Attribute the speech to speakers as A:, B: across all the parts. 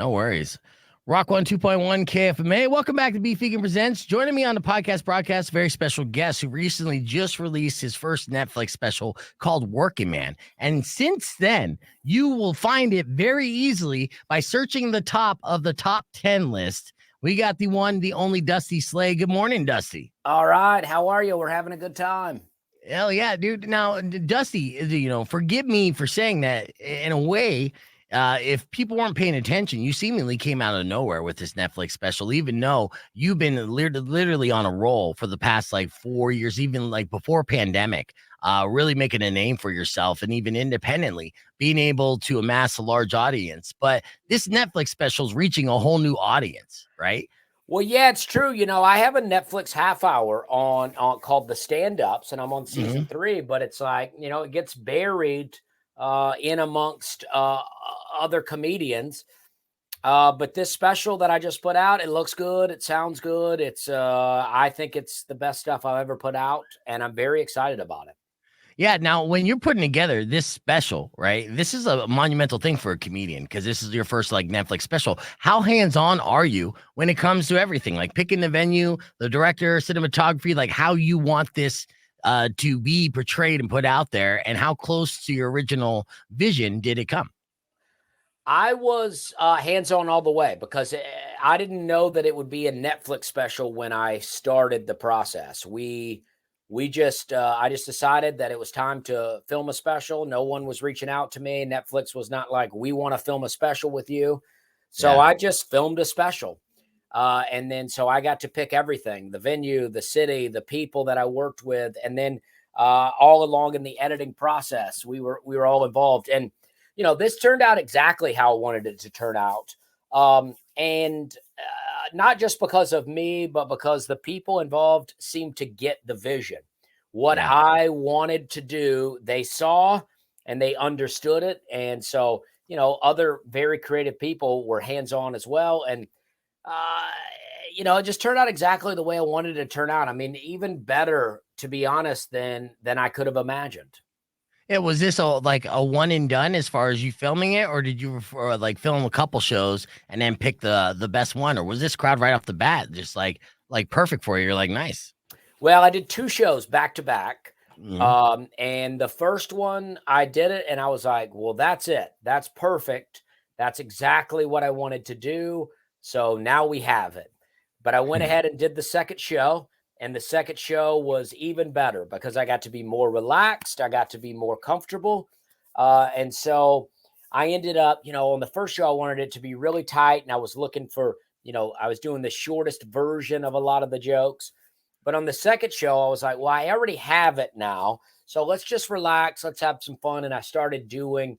A: No worries. Rock 1 2.1 KFMA. Welcome back to Beef Vegan Presents. Joining me on the podcast broadcast, very special guest who recently just released his first Netflix special called Workin Man. And since then, you will find it very easily by searching the top of the top 10 list. We got the one, the only Dusty Slay. Good morning, Dusty.
B: All right. How are you? We're having a good time.
A: Hell yeah, dude. Now, Dusty, forgive me for saying that in a way. If people weren't paying attention, you seemingly came out of nowhere with this Netflix special, even though you've been literally on a roll for the past like 4 years, even like before pandemic, really making a name for yourself and even independently being able to amass a large audience. But this Netflix special is reaching a whole new audience, right?
B: Well, yeah, it's true. I have a Netflix half hour on called The Stand-Ups, and I'm on season 3, but it's like, it gets buried in amongst other comedians. But this special that I just put out, it looks good. It sounds good. I think it's the best stuff I've ever put out, and I'm very excited about it.
A: Yeah. Now, when you're putting together this special, right, this is a monumental thing for a comedian because this is your first like Netflix special. How hands-on are you when it comes to everything, like picking the venue, the director, cinematography, like how you want this to be portrayed and put out there, and how close to your original vision did it come?
B: I was hands-on all the way because I didn't know that it would be a Netflix special when I started the process. I just decided that it was time to film a special. No one was reaching out to me. Netflix was not like, we want to film a special with you. So I just filmed a special. And then, so I got to pick everything, the venue, the city, the people that I worked with. And then all along in the editing process, we were all involved. And, this turned out exactly how I wanted it to turn out. And not just because of me, but because the people involved seemed to get the vision. What I wanted to do, they saw and they understood it. And so, other very creative people were hands-on as well. And, it just turned out exactly the way I wanted it to turn out. I mean, even better, to be honest, than I could have imagined.
A: Yeah, was this like a one and done as far as you filming it, or did you like film a couple shows and then pick the best one, or was this crowd right off the bat just like perfect for you? You're like, nice.
B: Well, I did 2 shows back to back.
A: Mhm.
B: And the first one I did it and I was like, well, that's it. That's perfect. That's exactly what I wanted to do. So now we have it. But I went ahead and did the second show, and the second show was even better because I got to be more relaxed. I got to be more comfortable. And so I ended up, on the first show, I wanted it to be really tight. And I was looking for, I was doing the shortest version of a lot of the jokes. But on the second show, I was like, well, I already have it now. So let's just relax. Let's have some fun. And I started doing,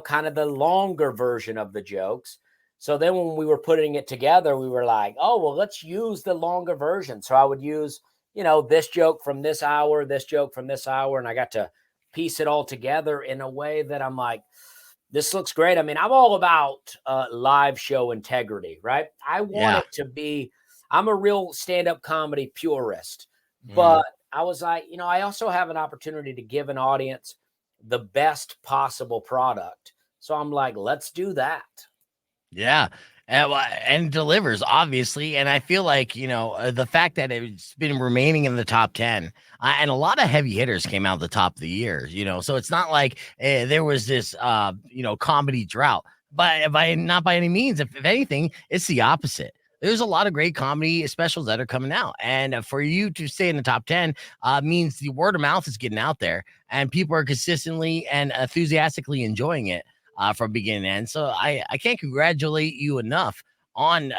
B: kind of the longer version of the jokes. So then when we were putting it together, we were like, oh, well, let's use the longer version. So I would use, this joke from this hour, this joke from this hour. And I got to piece it all together in a way that I'm like, this looks great. I mean, I'm all about live show integrity, right? I want it to be, I'm a real stand-up comedy purist, but I was like, I also have an opportunity to give an audience the best possible product. So I'm like, let's do that.
A: Yeah. And delivers, obviously. And I feel like, the fact that it's been remaining in the top 10, and a lot of heavy hitters came out the top of the year, so it's not like there was this, comedy drought, but not by any means. If anything, it's the opposite. There's a lot of great comedy specials that are coming out. And for you to stay in the top 10 means the word of mouth is getting out there and people are consistently and enthusiastically enjoying it from beginning to end. So I can't congratulate you enough on,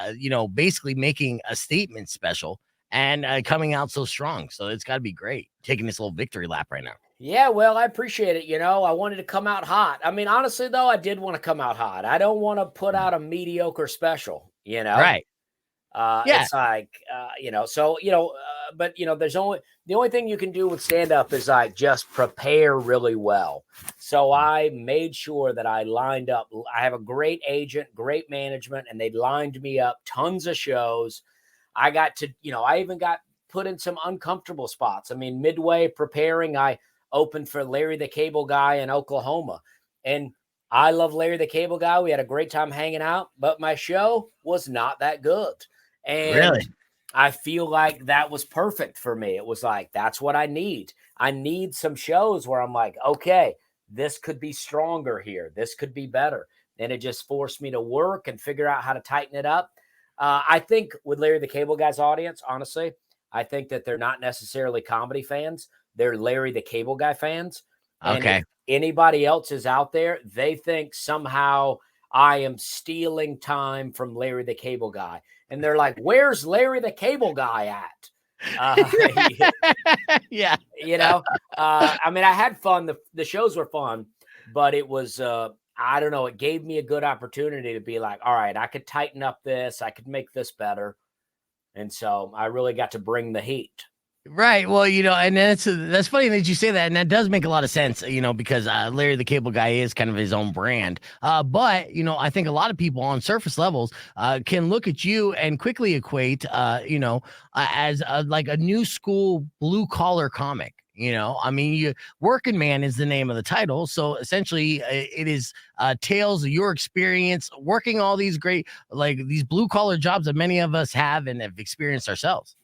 A: basically making a statement special and coming out so strong. So it's got to be great taking this little victory lap right now.
B: Yeah, well, I appreciate it. I wanted to come out hot. I mean, honestly, though, I did want to come out hot. I don't want to put out a mediocre special,
A: Right. Yeah.
B: It's like, but the only thing you can do with stand up is like just prepare really well. So I made sure that I lined up. I have a great agent, great management, and they lined me up tons of shows. I got to, I even got put in some uncomfortable spots. I mean, midway preparing, I opened for Larry the Cable Guy in Oklahoma. And I love Larry the Cable Guy. We had a great time hanging out, but my show was not that good. And
A: Really?
B: I feel like that was perfect for me. It was like, that's what I need. I need some shows where I'm like, okay, this could be stronger here. This could be better. And it just forced me to work and figure out how to tighten it up. I think with Larry the Cable Guy's audience, honestly, I think that they're not necessarily comedy fans. They're Larry the Cable Guy fans. And if
A: Okay.
B: anybody else is out there, they think somehow I am stealing time from Larry the Cable Guy. And they're like, where's Larry the Cable Guy at?
A: Yeah.
B: I mean, I had fun. The shows were fun, but it was, I don't know, it gave me a good opportunity to be like, all right, I could tighten up this, I could make this better. And so I really got to bring the heat.
A: Right. Well, and that's funny that you say that, and that does make a lot of sense, because Larry the Cable Guy is kind of his own brand. But I think a lot of people on surface levels can look at you and quickly equate, as like a new school blue collar comic. I mean, Workin Man is the name of the title, so essentially, it is tales of your experience working all these great, like these blue collar jobs that many of us have and have experienced ourselves.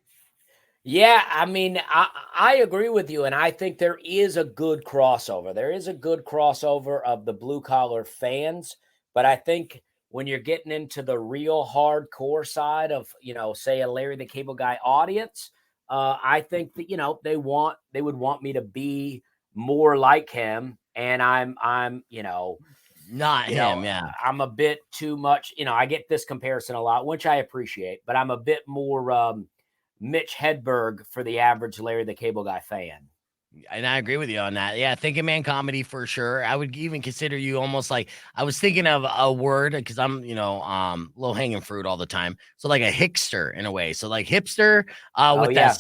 B: Yeah, I mean, I agree with you, and I think there is a good crossover. There is a good crossover of the blue collar fans, but I think when you're getting into the real hardcore side of, say a Larry the Cable Guy audience, I think that they would want me to be more like him, and I'm
A: Not
B: you know
A: him. Yeah.
B: I'm a bit too much. I get this comparison a lot, which I appreciate, but I'm a bit more Mitch Hedberg for the average Larry the Cable Guy fan.
A: And I agree with you on that. Yeah, thinking man comedy for sure. I would even consider you almost like I was thinking of a word because I'm, low hanging fruit all the time. So like a hickster in a way. So like hipster
B: Oh
A: with that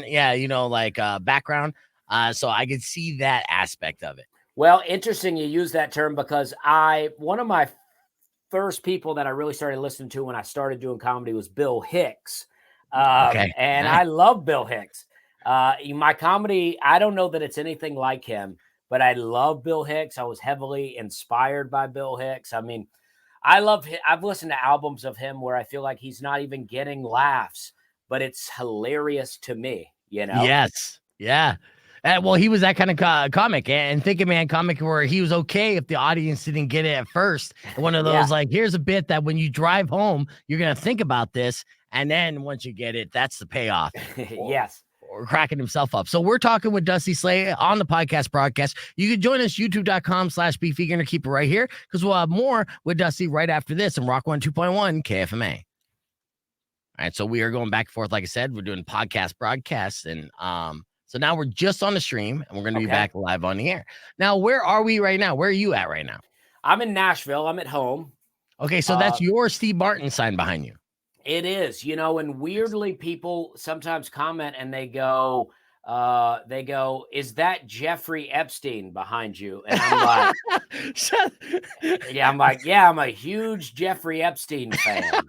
B: yeah.
A: southern, background. So I could see that aspect of it.
B: Well, interesting you use that term because one of my first people that I really started listening to when I started doing comedy was Bill Hicks.
A: Okay.
B: And
A: Nice.
B: I love Bill Hicks. My comedy, I don't know that it's anything like him, but I love Bill Hicks. I was heavily inspired by Bill Hicks. I mean, I've listened to albums of him where I feel like he's not even getting laughs, but it's hilarious to me.
A: Yes. Yeah. Well, he was that kind of comic and thinking man comic where he was okay if the audience didn't get it at first. And one of
B: Yeah.
A: those like, here's a bit that when you drive home, you're gonna think about this, and then once you get it, that's the payoff. Or,
B: Yes.
A: or cracking himself up. So we're talking with Dusty Slay on the podcast broadcast. You can join us youtube.com/beefy. Gonna keep it right here because we'll have more with Dusty right after this and Rock 102.1 KFMA. All right, so we are going back and forth. Like I said, we're doing podcast broadcasts, and so now we're just on the stream, and we're going to be
B: Okay.
A: back live on the air. Now, where are we right now? Where are you at right now?
B: I'm in Nashville. I'm at home.
A: Okay, so
B: Uh,
A: that's your Steve Martin sign behind you.
B: It is, and weirdly people sometimes comment and they go, is that Jeffrey Epstein behind you? And I'm like, yeah, I'm a huge Jeffrey Epstein fan.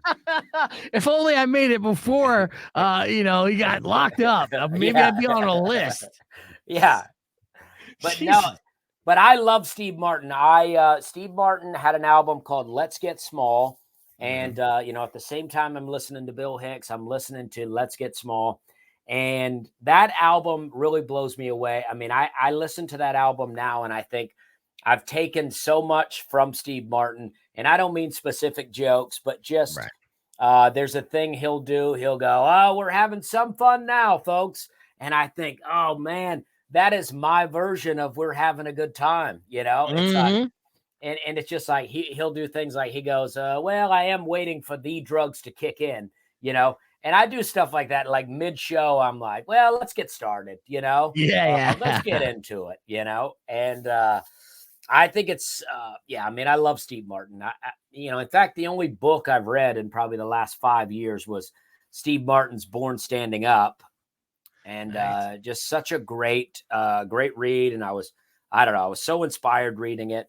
A: If only I made it before, he got locked up. Maybe
B: Yeah.
A: I'd be on a list.
B: Yeah. But no,
A: Jesus.
B: but I love Steve Martin. Steve Martin had an album called Let's Get Small. And,
A: Mhm.
B: at the same time I'm listening to Bill Hicks, I'm listening to Let's Get Small. And that album really blows me away. I mean, I listen to that album now and I think I've taken so much from Steve Martin. And I don't mean specific jokes, but just
A: Right.
B: there's a thing he'll do. He'll go, oh, we're having some fun now, folks. And I think, oh, man, that is my version of we're having a good time. It's like,
A: Mhm.
B: and it's just like he'll do things like he goes, well, I am waiting for the drugs to kick in. And I do stuff like that, like mid-show. I'm like, well, let's get started,
A: Yeah,
B: let's get
A: yeah.
B: into it. And I think it's, yeah, I mean, I love Steve Martin. In fact, the only book I've read in probably the last 5 years was Steve Martin's Born Standing Up. And
A: Nice.
B: just such a great read. And I don't know, I was so inspired reading it.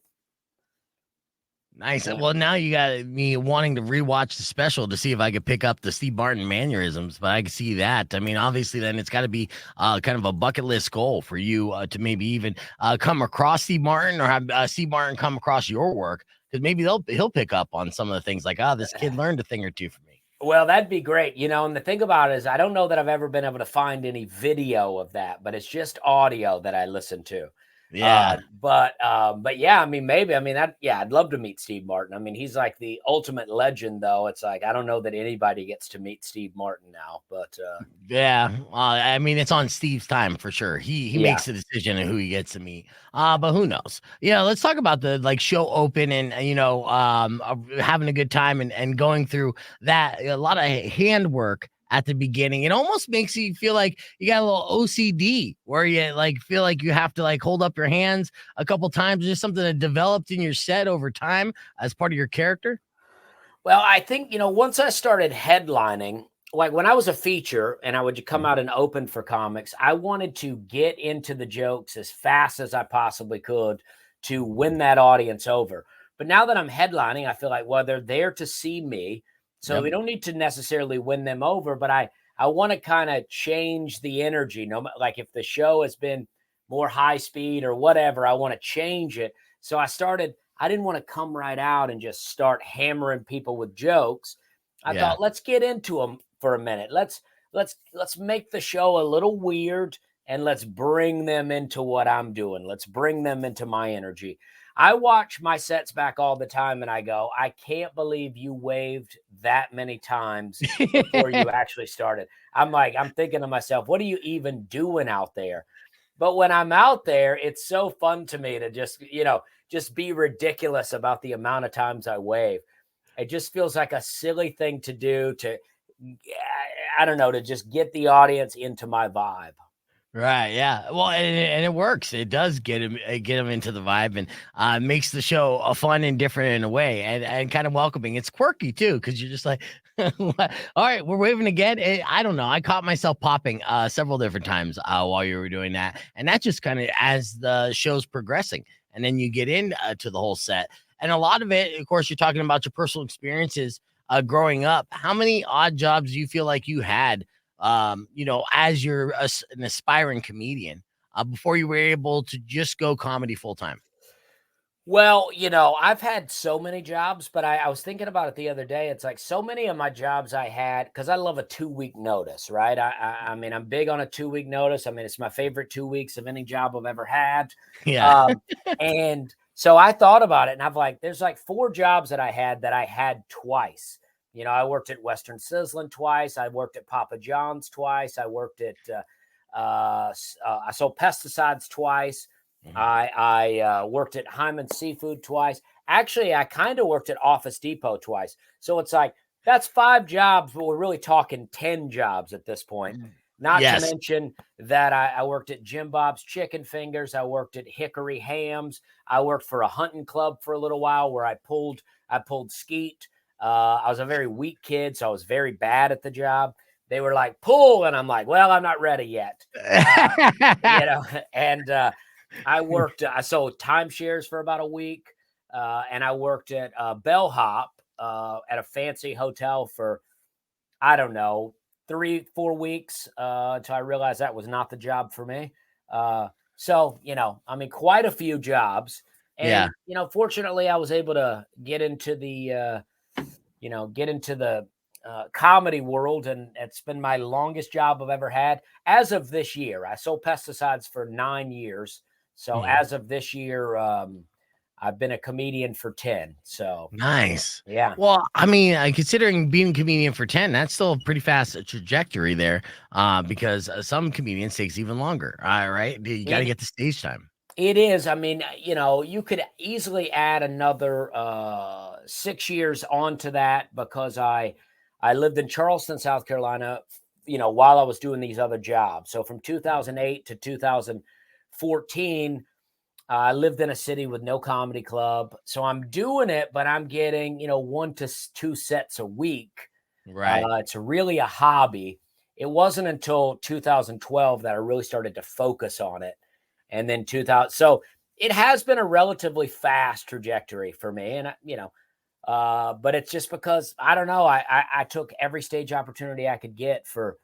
A: Nice.
B: Yeah.
A: Well, now you got me wanting to rewatch the special to see if I could pick up the Steve Martin mannerisms, but I can see that. I mean, obviously, then it's got to be kind of a bucket list goal for you to maybe even come across Steve Martin or have Steve Martin come across your work because maybe he'll pick up on some of the things like, oh, this kid learned a thing or two from me.
B: Well, that'd be great. And the thing about it is I don't know that I've ever been able to find any video of that, but it's just audio that I listen to.
A: Yeah.
B: But yeah, I mean, maybe. I mean, I'd love to meet Steve Martin. I mean, he's like the ultimate legend, though. It's like I don't know that anybody gets to meet Steve Martin now, but
A: Yeah, I mean, it's on Steve's time for sure. He
B: yeah.
A: makes the decision of who he gets to meet. But who knows? Yeah, let's talk about the like show open and having a good time and going through that. A lot of handwork at the beginning. It almost makes you feel like you got a little OCD where you like feel like you have to like hold up your hands a couple times. Just something that developed in your set over time as part of your character.
B: Well, I think, once I started headlining, like when I was a feature and I would come
A: Mhm.
B: out and open for comics, I wanted to get into the jokes as fast as I possibly could to win that audience over. But now that I'm headlining, I feel like, well, they're there to see me. So
A: Yep.
B: we don't need to necessarily win them over, but I want to kind of change the energy. Like if the show has been more high speed or whatever, I want to change it. So I didn't want to come right out and just start hammering people with jokes. I
A: Yeah.
B: thought, let's get into them for a minute. Let's make the show a little weird and let's bring them into what I'm doing. Let's bring them into my energy. I watch my sets back all the time and I go, I can't believe you waved that many times before you actually started. I'm thinking to myself, what are you even doing out there? But when I'm out there, it's so fun to me to just be ridiculous about the amount of times I wave. It just feels like a silly thing to do to, I don't know, to just get the audience into my vibe.
A: Right, yeah. Well, and it works. It does get him into the vibe and makes the show fun and different in a way and kind of welcoming. It's quirky too because you're just like, "What? All right, we're waving again." I don't know. I caught myself popping several different times while you were doing that, and that just kind of as the show's progressing, and then you get in to the whole set, and a lot of it, of course, you're talking about your personal experiences growing up. How many odd jobs do you feel like you had? As you're an aspiring comedian, before you were able to just go comedy full time?
B: Well, I've had so many jobs, but I was thinking about it the other day. It's like so many of my jobs I had because I love a 2 week notice, right? I mean, I'm big on a 2 week notice. I mean, it's my favorite 2 weeks of any job I've ever had.
A: Yeah.
B: Um, and so I thought about it and I've like, there's like 4 jobs that I had twice. I worked at Western Sizzlin twice. I worked at Papa John's twice. I worked at, I sold pesticides twice.
A: Mhm.
B: I worked at Hyman Seafood twice. Actually, I kind of worked at Office Depot twice. So it's like that's 5 jobs, but we're really talking 10 jobs at this point. Not to
A: Yes.
B: mention that I worked at Jim Bob's Chicken Fingers. I worked at Hickory Hams. I worked for a hunting club for a little while where I pulled skeet. I was a very weak kid, so I was very bad at the job. They were like, pull, and I'm like, well, I'm not ready yet. Uh, and I sold timeshares for about a week, and I worked at Bellhop at a fancy hotel for, I don't know, 3-4 weeks until I realized that was not the job for me. So, I mean, quite a few jobs.
A: Yeah.
B: And, fortunately, I was able to get into the comedy world, and it's been my longest job I've ever had. As of this year, I sold pesticides for 9 years. So
A: Mhm.
B: as of this year, I've been a comedian for 10. So
A: Nice.
B: yeah,
A: Well, I mean, considering being a comedian for 10, that's still a pretty fast trajectory there, because some comedians takes even longer. All right. You got to
B: it
A: get the stage time.
B: it is. I mean, you could easily add another 6 years onto that because I lived in Charleston, South Carolina, while I was doing these other jobs. So from 2008 to 2014, I lived in a city with no comedy club. So I'm doing it, but I'm getting, 1 to 2 sets a week.
A: Right.
B: It's really a hobby. It wasn't until 2012 that I really started to focus on it. And then 2000. So It has been a relatively fast trajectory for me, and but it's just because I don't know. I took every stage opportunity I could get for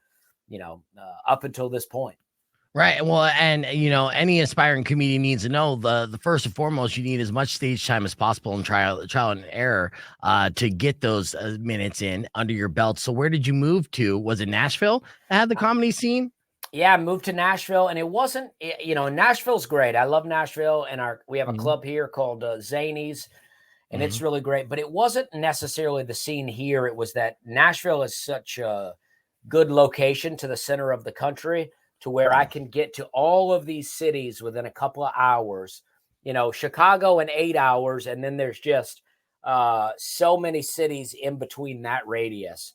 B: up until this point.
A: Right. Well, and any aspiring comedian needs to know the first and foremost, you need as much stage time as possible and trial and error to get those minutes in under your belt. So where did you move to? Was it Nashville that had the comedy scene?
B: Yeah, I moved to Nashville, and it wasn't. Nashville's great. I love Nashville, and we have a
A: Mhm.
B: club here called Zanies, and it's
A: Mhm.
B: really great. But it wasn't necessarily the scene here. It was that Nashville is such a good location to the center of the country to where I can get to all of these cities within a couple of hours. Chicago in 8 hours, and then there's just so many cities in between that radius.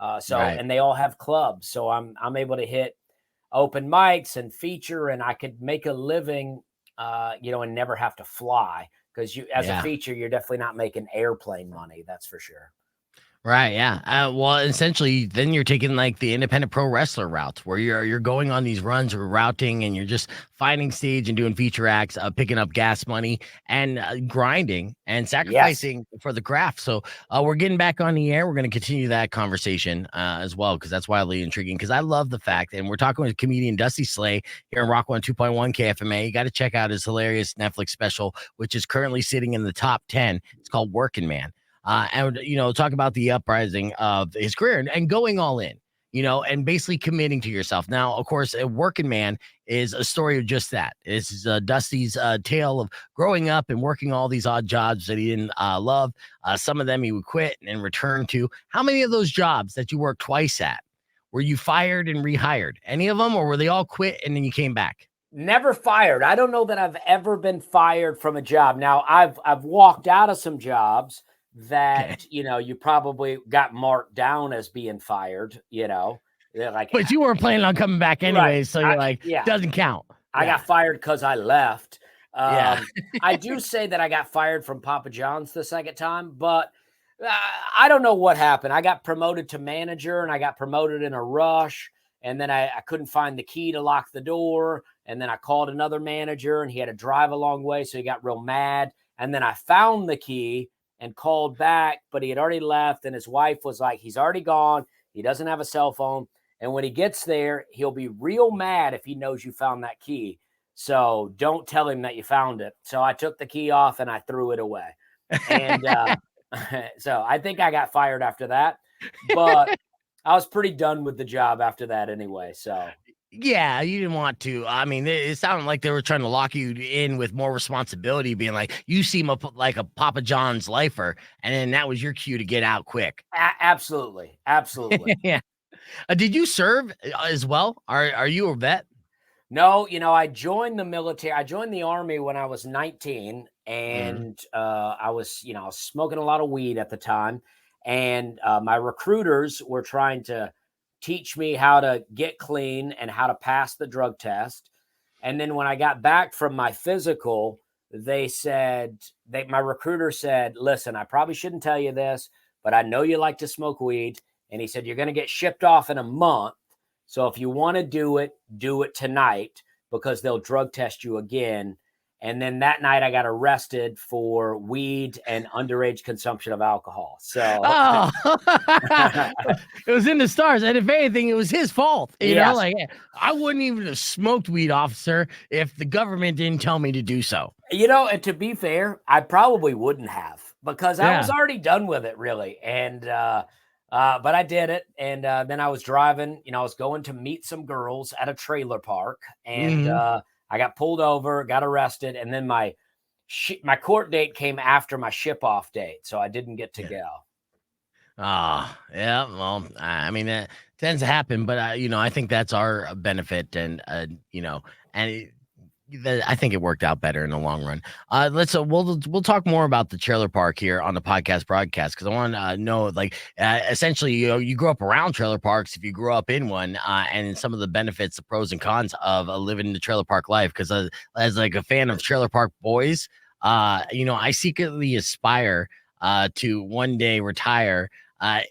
A: Right.
B: And they all have clubs, so I'm able to hit open mics and feature, and I could make a living, and never have to fly because as a
A: Yeah.
B: feature, you're definitely not making airplane money. That's for sure.
A: Right, yeah. Well, essentially, then you're taking like the independent pro wrestler routes, where you're going on these runs or routing, and you're just finding stage and doing feature acts, picking up gas money, and grinding and
B: Yes.
A: sacrificing for the craft. So we're getting back on the air. We're going to continue that conversation as well, because that's wildly intriguing. Because I love the fact, and we're talking with comedian Dusty Slay here in Rock 102.1 KFMA. You got to check out his hilarious Netflix special, which is currently sitting in the top 10. It's called Workin Man, and talk about the uprising of his career and going all in, and basically committing to yourself. Now, of course, a working man is a story of just that. It's Dusty's tale of growing up and working all these odd jobs that he didn't love. Some of them he would quit and return to. How many of those jobs that you worked twice at were you fired and rehired? Any of them, or were they all quit and then you came back?
B: Never fired. I don't know that I've ever been fired from a job. Now, I've walked out of some jobs
A: Okay.
B: that, you probably got marked down as being fired, They're like,
A: But you weren't planning on coming back
B: right.
A: anyway, so you're like,
B: Yeah,
A: doesn't count.
B: I
A: Yeah.
B: got fired because I left.
A: Yeah.
B: I do say that I got fired from Papa John's the second time, but uh, I don't know what happened. I got promoted to manager, and I got promoted in a rush. And then I couldn't find the key to lock the door. And then I called another manager, and he had to drive a long way. So he got real mad. And then I found the key and called back, but he had already left. And his wife was like, he's already gone. He doesn't have a cell phone. And when he gets there, he'll be real mad if he knows you found that key. So don't tell him that you found it. So I took the key off and I threw it away. And so I think I got fired after that. But I was pretty done with the job after that anyway. So
A: Yeah, you didn't want to. I mean, it sounded like they were trying to lock you in with more responsibility, being like, you seem like a Papa John's lifer. And then that was your cue to get out quick.
B: absolutely. Absolutely.
A: Yeah. Did you serve as well? Are you a vet?
B: No, I joined the military. I joined the army when I was 19,
A: Mhm.
B: and I was, I was smoking a lot of weed at the time, and my recruiters were trying to teach me how to get clean and how to pass the drug test. And then when I got back from my physical, my recruiter said, "Listen, I probably shouldn't tell you this, but I know you like to smoke weed." And he said, "You're going to get shipped off in a month. So if you want to do it tonight because they'll drug test you again." And then that night I got arrested for weed and underage consumption of alcohol. So
A: Oh, it was in the stars. And if anything, it was his fault.
B: yes,
A: Like I wouldn't even have smoked weed, officer, if the government didn't tell me to do so.
B: and to be fair, I probably wouldn't have because I was
A: Yeah.
B: already done with it really. And but I did it, and then I was driving. I was going to meet some girls at a trailer park, and
A: Hmm.
B: I got pulled over, got arrested, and then my court date came after my ship off date, so I didn't get to
A: Yeah.
B: go.
A: Ah, yeah. Well, I mean, that tends to happen, but I think that's our benefit, and and I think it worked out better in the long run. We'll talk more about the trailer park here on the podcast broadcast because I want to know, like, essentially, you grew up around trailer parks if you grew up in one, and some of the benefits, the pros and cons of living in the trailer park life. Because as like a fan of Trailer Park Boys, I secretly aspire to one day retire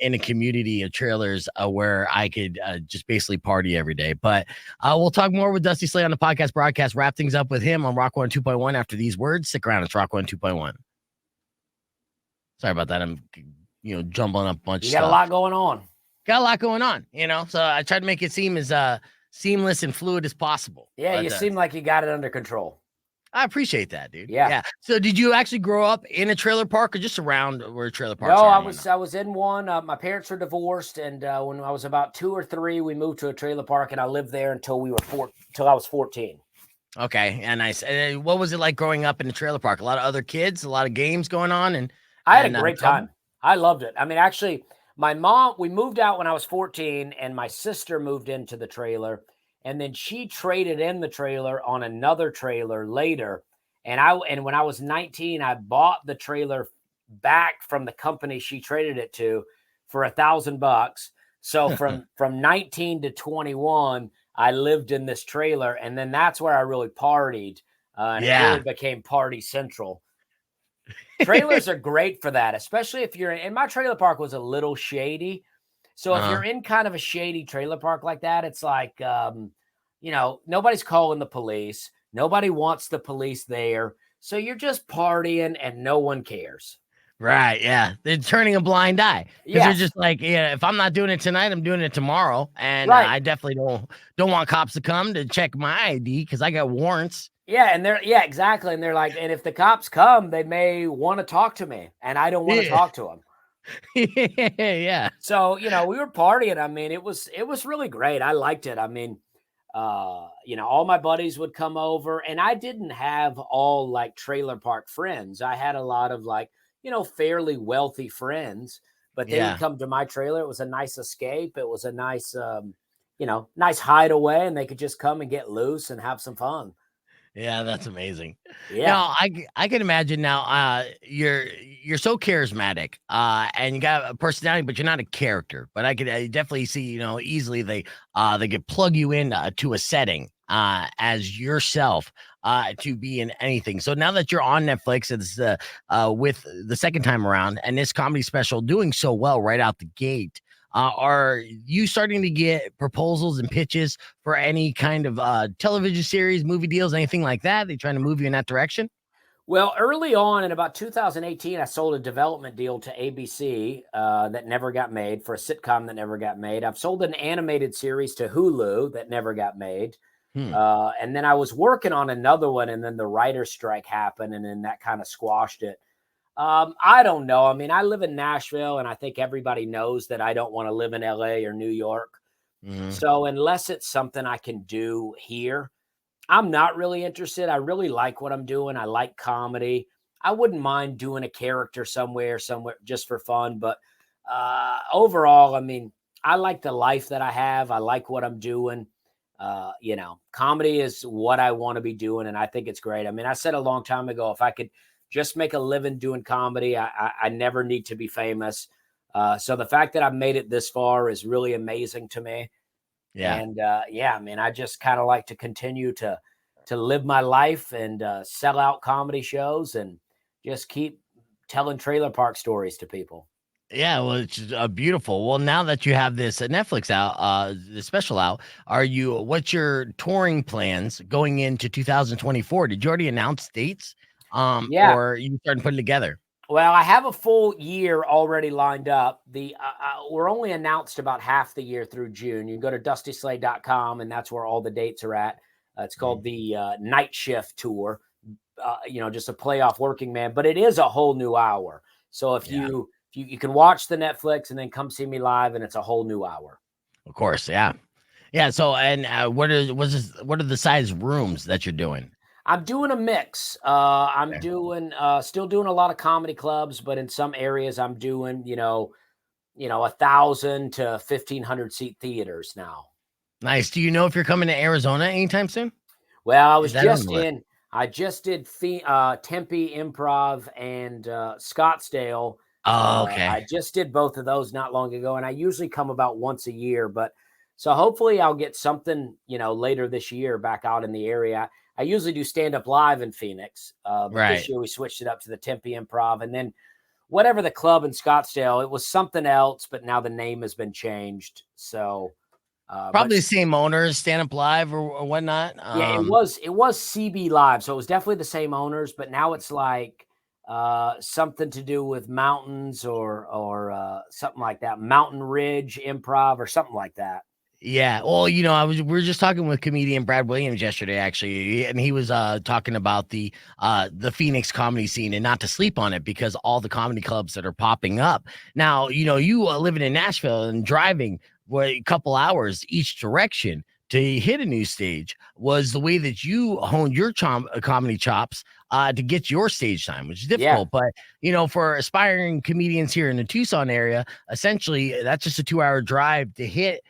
A: in a community of trailers where I could just basically party every day. But we'll talk more with Dusty Slay on the podcast broadcast. Wrap things up with him on Rock 1 2.1 after these words. Stick around. It's Rock 1 2.1. Sorry about that. I'm, jumbling up a bunch of
B: You got
A: stuff.
B: a lot going on.
A: Got a lot going on, so I tried to make it seem as seamless and fluid as possible.
B: Yeah,
A: But,
B: you seem like you got it under control.
A: I appreciate that, dude.
B: Yeah.
A: So did you actually grow up in a trailer park or just around where trailer parks
B: No,
A: are?
B: I was in one. My parents were divorced, and when I was about 2 or 3, we moved to a trailer park, and I lived there until I was 14.
A: Okay, yeah, nice. And what was it like growing up in the trailer park? A lot of other kids, a lot of games going on, and
B: I had a great time. I loved it. I mean, actually, we moved out when I was 14, and my sister moved into the trailer, and then she traded in the trailer on another trailer later. And when I was 19, I bought the trailer back from the company she traded it to for $1,000. So from 19 to 21, I lived in this trailer, and then that's where I really partied, and it really became party central. Trailers are great for that, especially if you're in my trailer park was a little shady. So if you're in kind of a shady trailer park like that, it's like, nobody's calling the police. Nobody wants the police there. So you're just partying and no one cares.
A: Right. Yeah. They're turning a blind eye. Because they're just like, if I'm not doing it tonight, I'm doing it tomorrow. And I definitely don't want cops to come to check my ID because I got warrants.
B: Yeah, exactly. And they're like, and if the cops come, they may want to talk to me, and I don't want to talk to them.
A: Yeah.
B: So, we were partying. I mean, it was really great. I liked it. I mean, all my buddies would come over, and I didn't have all like trailer park friends. I had a lot of like, fairly wealthy friends, but they would come to my trailer. It was a nice escape. It was a nice, nice hideaway, and they could just come and get loose and have some fun.
A: Yeah, that's amazing.
B: Yeah.
A: Now, I can imagine now, you're so charismatic, and you got a personality, but you're not a character. But I definitely see, easily they could plug you in to a setting as yourself to be in anything. So now that you're on Netflix, it's with the second time around, and this comedy special doing so well right out the gate. Are you starting to get proposals and pitches for any kind of television series, movie deals, anything like that? They trying to move you in that direction?
B: Well, early on in about 2018, I sold a development deal to ABC that never got made, for a sitcom that never got made. I've sold an animated series to Hulu that never got made. And then I was working on another one, and then the writer's strike happened, and then that kind of squashed it. I don't know. I mean, I live in Nashville, and I think everybody knows that I don't want to live in LA or New York. So unless it's something I can do here, I'm not really interested. I really like what I'm doing. I like comedy. I wouldn't mind doing a character somewhere just for fun. But overall, I mean, I like the life that I have. I like what I'm doing. Comedy is what I want to be doing, and I think it's great. I mean, I said a long time ago, if I could just make a living doing comedy, I never need to be famous. So the fact that I've made it this far is really amazing to me.
A: Yeah.
B: And I mean, I just kind of like to continue to live my life and sell out comedy shows and just keep telling trailer park stories to people.
A: Yeah, well, it's beautiful. Well, now that you have this Netflix out, the special out, what's your touring plans going into 2024? Did you already announce dates? Or are you starting putting together?
B: Well, I have a full year already lined up. We're only announced about half the year through June. You can go to dustyslay.com, and that's where all the dates are at. It's called the Night Shift Tour, just a play off Working Man, but it is a whole new hour. So if you can watch the Netflix and then come see me live, and it's a whole new hour.
A: Of course, yeah. Yeah, so, and what are the size rooms that you're doing?
B: I'm doing a mix. I'm doing still doing a lot of comedy clubs, but in some areas I'm doing, 1,000 to 1,500 seat theaters now.
A: Nice. Do you know if you're coming to Arizona anytime soon?
B: Well, I just did Tempe Improv and Scottsdale.
A: Oh, okay.
B: I just did both of those not long ago, and I usually come about once a year, but so hopefully I'll get something, later this year back out in the area. I usually do stand up live in Phoenix, but this year we switched it up to the Tempe Improv. And then whatever the club in Scottsdale. It was something else, but now the name has been changed. So, but
A: Probably the same owners, Stand Up Live or whatnot.
B: yeah, it was CB Live, so it was definitely the same owners, but now it's like something to do with mountains or something like that, Mountain Ridge Improv or something like that.
A: Yeah. Well, we were just talking with comedian Brad Williams yesterday, actually, and he was talking about the Phoenix comedy scene and not to sleep on it because all the comedy clubs that are popping up. Now, you living in Nashville and driving a couple hours each direction to hit a new stage was the way that you honed your comedy chops to get your stage time, which is
B: Yeah.
A: difficult. But for aspiring comedians here in the Tucson area, essentially that's just a 2-hour drive to hit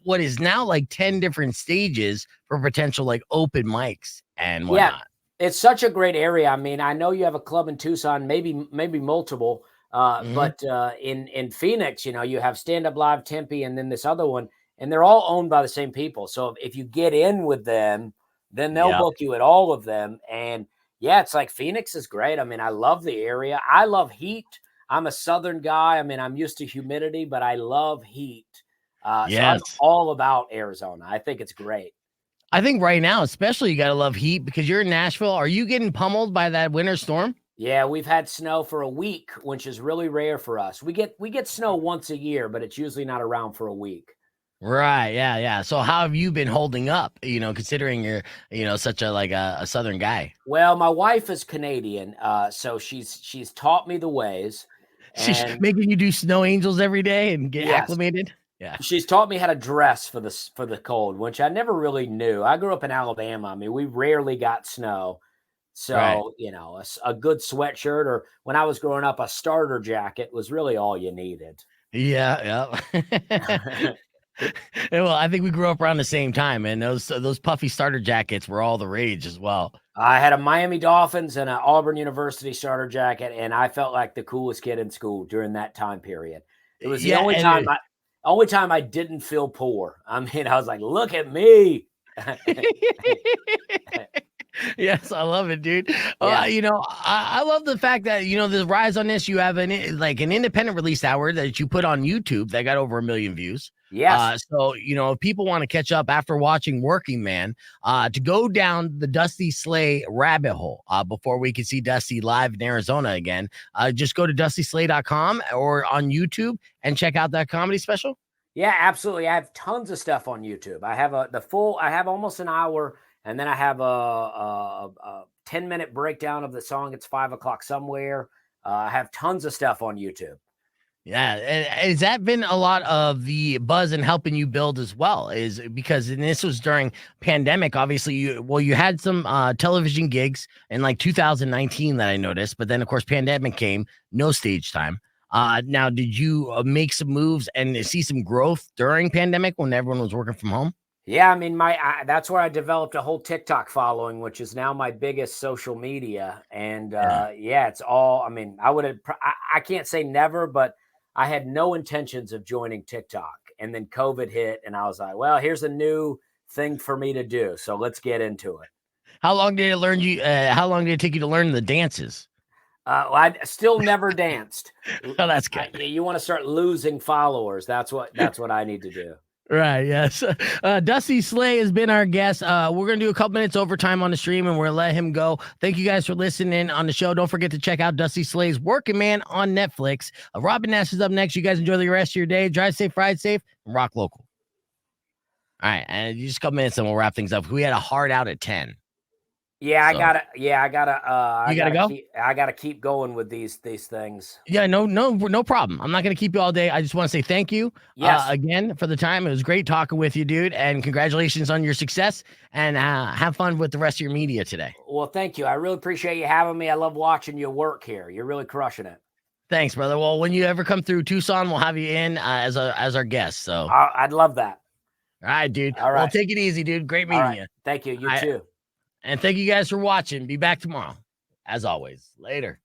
A: what is now like 10 different stages for potential like open mics and
B: Yeah,
A: whatnot.
B: it's such a great area. I mean, I know you have a club in Tucson, maybe multiple,
A: Mhm.
B: but in Phoenix, you have Stand Up Live, Tempe, and then this other one, and they're all owned by the same people. So if you get in with them, then they'll
A: Yeah.
B: book you at all of them. And yeah, it's like Phoenix is great. I mean, I love the area. I love heat. I'm a Southern guy. I mean, I'm used to humidity, but I love heat. So I'm
A: Yes.
B: all about Arizona. I think it's great.
A: I think right now, especially you got to love heat because you're in Nashville. Are you getting pummeled by that winter storm?
B: Yeah, we've had snow for a week, which is really rare for us. We get snow once a year, but it's usually not around for a week.
A: Right. Yeah. Yeah. So how have you been holding up, considering you're, such a like a Southern guy?
B: Well, my wife is Canadian, so she's taught me the ways,
A: She's
B: and
A: making you do snow angels every day and get
B: yes,
A: acclimated. Yeah.
B: she's taught me how to dress for the cold, which I never really knew. I grew up in Alabama. I mean, we rarely got snow,
A: Right.
B: so a good sweatshirt or when I was growing up, a starter jacket was really all you needed.
A: Yeah. Yeah. Well, I think we grew up around the same time, and those puffy starter jackets were all the rage as well.
B: I had a Miami Dolphins and an Auburn University starter jacket, and I felt like the coolest kid in school during that time period. It was the
A: Yeah,
B: only
A: and
B: time I didn't feel poor. I mean, I was like, "Look at me."
A: yes, I love it, dude.
B: Yeah.
A: I love the fact that the rise on this. You have an independent release hour that you put on YouTube that got over 1 million views.
B: Yes.
A: So if people want to catch up after watching Working Man, to go down the Dusty Slay rabbit hole before we can see Dusty live in Arizona again, just go to dustyslay.com or on YouTube and check out that comedy special.
B: Yeah, absolutely. I have tons of stuff on YouTube. I have almost an hour, and then I have a 10-minute breakdown of the song. It's 5 o'clock somewhere. I have tons of stuff on YouTube.
A: Yeah, and has that been a lot of the buzz and helping you build as well? Is because and this was during pandemic. Obviously, you had some television gigs in like 2019 that I noticed, but then of course pandemic came, no stage time. Now, did you make some moves and see some growth during pandemic when everyone was working from home?
B: Yeah, I mean, that's where I developed a whole TikTok following, which is now my biggest social media. And
A: Yeah.
B: yeah, it's all. I mean, I can't say never, but I had no intentions of joining TikTok. And then COVID hit, and I was like, well, here's a new thing for me to do. So let's get into it.
A: How long did it learn you? How long did it take you to learn the dances?
B: Well, I still never danced.
A: Oh, that's good.
B: You want to start losing followers? That's what I need to do.
A: Right. Yes. Dusty Slay has been our guest. We're going to do a couple minutes overtime on the stream and we're going to let him go. Thank you guys for listening on the show. Don't forget to check out Dusty Slay's Working Man on Netflix. Robin Nash is up next. You guys enjoy the rest of your day. Drive safe, ride safe, and rock local. All right. And just a couple minutes and we'll wrap things up. We had a hard out at 10.
B: Yeah,
A: So
B: I
A: you got to go?
B: gotta keep going with these things.
A: Yeah, no problem. I'm not going to keep you all day. I just want to say thank you
B: Yes.
A: again for the time. It was great talking with you, dude. And congratulations on your success and have fun with the rest of your media today.
B: Well, thank you. I really appreciate you having me. I love watching you work here. You're really crushing it.
A: Thanks, brother. Well, when you ever come through Tucson, we'll have you in as our guest. So, all
B: I'd love that.
A: right, dude.
B: All right.
A: Well, take it easy, dude. Great
B: All
A: meeting
B: right.
A: you.
B: Thank you. You too.
A: And thank you guys for watching. Be back tomorrow, as always. Later.